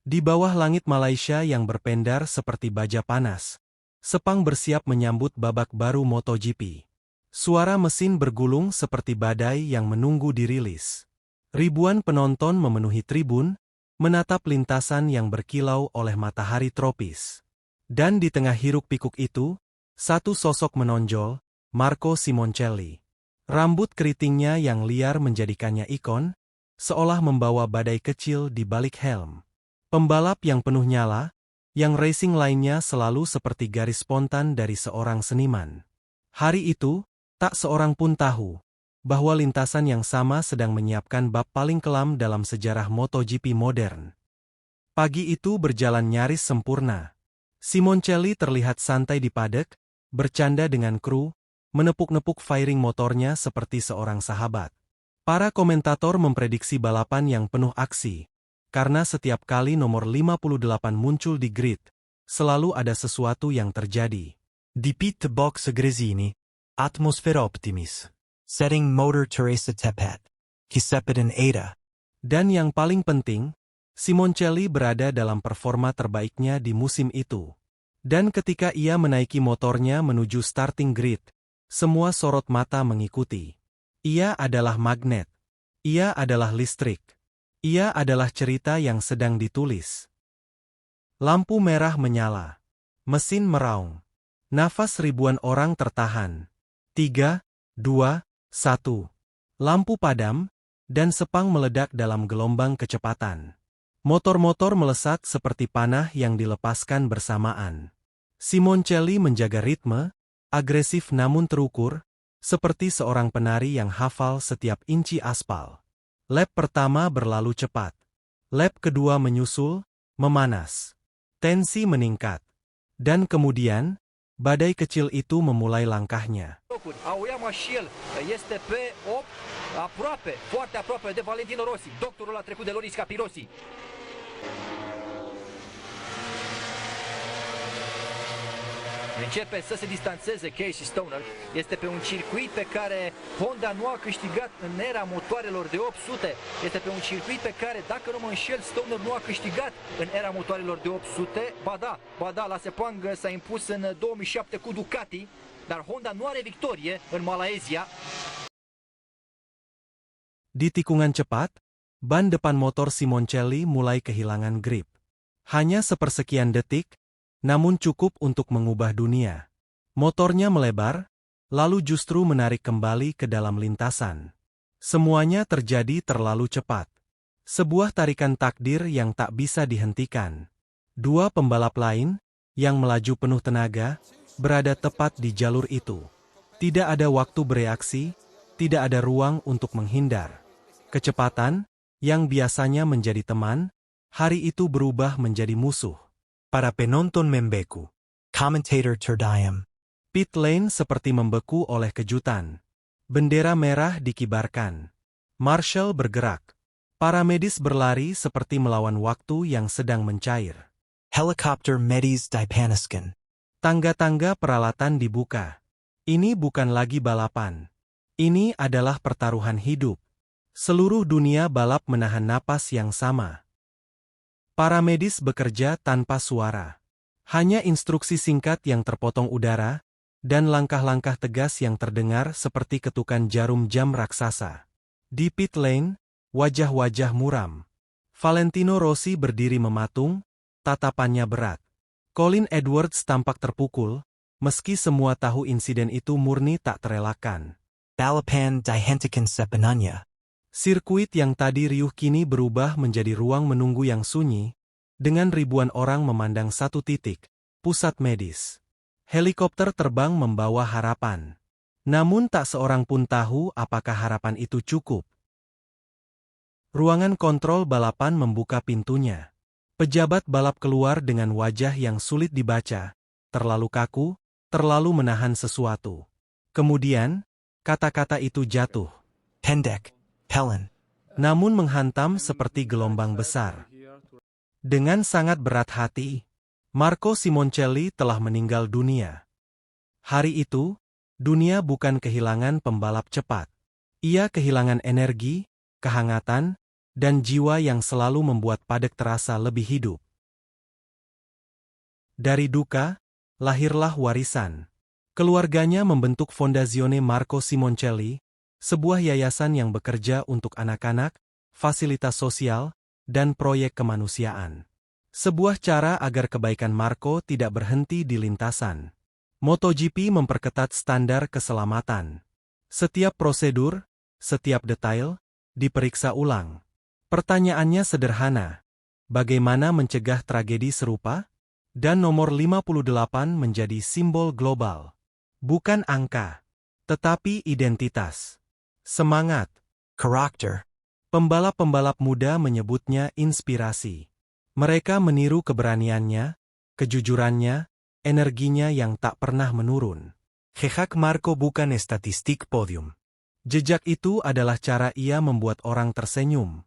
Di bawah langit Malaysia yang berpendar seperti baja panas, Sepang bersiap menyambut babak baru MotoGP. Suara mesin bergulung seperti badai yang menunggu dirilis. Ribuan penonton memenuhi tribun, menatap lintasan yang berkilau oleh matahari tropis. Dan di tengah hiruk-pikuk itu, satu sosok menonjol, Marco Simoncelli. Rambut keritingnya yang liar menjadikannya ikon, seolah membawa badai kecil di balik helm. Pembalap yang penuh nyala, yang racing lainnya selalu seperti garis spontan dari seorang seniman. Hari itu, tak seorang pun tahu bahwa lintasan yang sama sedang menyiapkan bab paling kelam dalam sejarah MotoGP modern. Pagi itu berjalan nyaris sempurna. Simoncelli terlihat santai di paddock, bercanda dengan kru, menepuk-nepuk fairing motornya seperti seorang sahabat. Para komentator memprediksi balapan yang penuh aksi. Karena setiap kali nomor 58 muncul di grid, selalu ada sesuatu yang terjadi. Di pit box Gresini, atmosfera optimis. Setting motor Teresa tepat. Kisepet dan Ada. Dan yang paling penting, Simoncelli berada dalam performa terbaiknya di musim itu. Dan ketika ia menaiki motornya menuju starting grid, semua sorot mata mengikuti. Ia adalah magnet. Ia adalah listrik. Ia adalah cerita yang sedang ditulis. Lampu merah menyala. Mesin meraung. Nafas ribuan orang tertahan. 3, 2, 1. Lampu padam, dan Sepang meledak dalam gelombang kecepatan. Motor-motor melesat seperti panah yang dilepaskan bersamaan. Simoncelli menjaga ritme, agresif namun terukur, seperti seorang penari yang hafal setiap inci aspal. Lap pertama berlalu cepat. Lap kedua menyusul, memanas. Tensi meningkat. Dan kemudian, badai kecil itu memulai langkahnya. Auiam Ashiel este pe 8, aproape, foarte aproape de Valentino Rossi. Doctorul a trecut de Loris Capirossi. Începe să se distanțeze Casey Stoner. Este pe un circuit pe care Honda nu a câștigat în era motoarelor de 800. Este pe un circuit pe care, dacă nu mă înșel, Stoner nu a câștigat în era motoarelor de 800. Ba da, la Sepang s-a impus în 2007 cu Ducati, dar Honda nu are victorie în Malaysia. Di tikungan cepat, ban depan motor Simoncelli mulai kehilangan grip. Hanya sepersekian detik, namun cukup untuk mengubah dunia. Motornya melebar, lalu justru menarik kembali ke dalam lintasan. Semuanya terjadi terlalu cepat. Sebuah tarikan takdir yang tak bisa dihentikan. Dua pembalap lain, yang melaju penuh tenaga, berada tepat di jalur itu. Tidak ada waktu bereaksi, tidak ada ruang untuk menghindar. Kecepatan, yang biasanya menjadi teman, hari itu berubah menjadi musuh. Para penonton membeku. Commentator terdiam. Pit lane seperti membeku oleh kejutan. Bendera merah dikibarkan. Marshal bergerak. Para medis berlari seperti melawan waktu yang sedang mencair. Helikopter medis dipanaskan. Tangga-tangga peralatan dibuka. Ini bukan lagi balapan. Ini adalah pertaruhan hidup. Seluruh dunia balap menahan napas yang sama. Para medis bekerja tanpa suara. Hanya instruksi singkat yang terpotong udara, dan langkah-langkah tegas yang terdengar seperti ketukan jarum jam raksasa. Di pit lane, wajah-wajah muram. Valentino Rossi berdiri mematung, tatapannya berat. Colin Edwards tampak terpukul, meski semua tahu insiden itu murni tak terelakkan. Balapan dihentikan sepenuhnya. Sirkuit yang tadi riuh kini berubah menjadi ruang menunggu yang sunyi, dengan ribuan orang memandang satu titik, pusat medis. Helikopter terbang membawa harapan. Namun tak seorang pun tahu apakah harapan itu cukup. Ruangan kontrol balapan membuka pintunya. Pejabat balap keluar dengan wajah yang sulit dibaca, terlalu kaku, terlalu menahan sesuatu. Kemudian, kata-kata itu jatuh. Pendek. Helen. Namun menghantam seperti gelombang besar. Dengan sangat berat hati, Marco Simoncelli telah meninggal dunia. Hari itu, dunia bukan kehilangan pembalap cepat. Ia kehilangan energi, kehangatan, dan jiwa yang selalu membuat padek terasa lebih hidup. Dari duka, lahirlah warisan. Keluarganya membentuk Fondazione Marco Simoncelli, sebuah yayasan yang bekerja untuk anak-anak, fasilitas sosial, dan proyek kemanusiaan. Sebuah cara agar kebaikan Marco tidak berhenti di lintasan. MotoGP memperketat standar keselamatan. Setiap prosedur, setiap detail, diperiksa ulang. Pertanyaannya sederhana. Bagaimana mencegah tragedi serupa? Dan nomor 58 menjadi simbol global. Bukan angka, tetapi identitas. Semangat. Karakter. Pembalap-pembalap muda menyebutnya inspirasi. Mereka meniru keberaniannya, kejujurannya, energinya yang tak pernah menurun. Jejak Marco bukan statistik podium. Jejak itu adalah cara ia membuat orang tersenyum.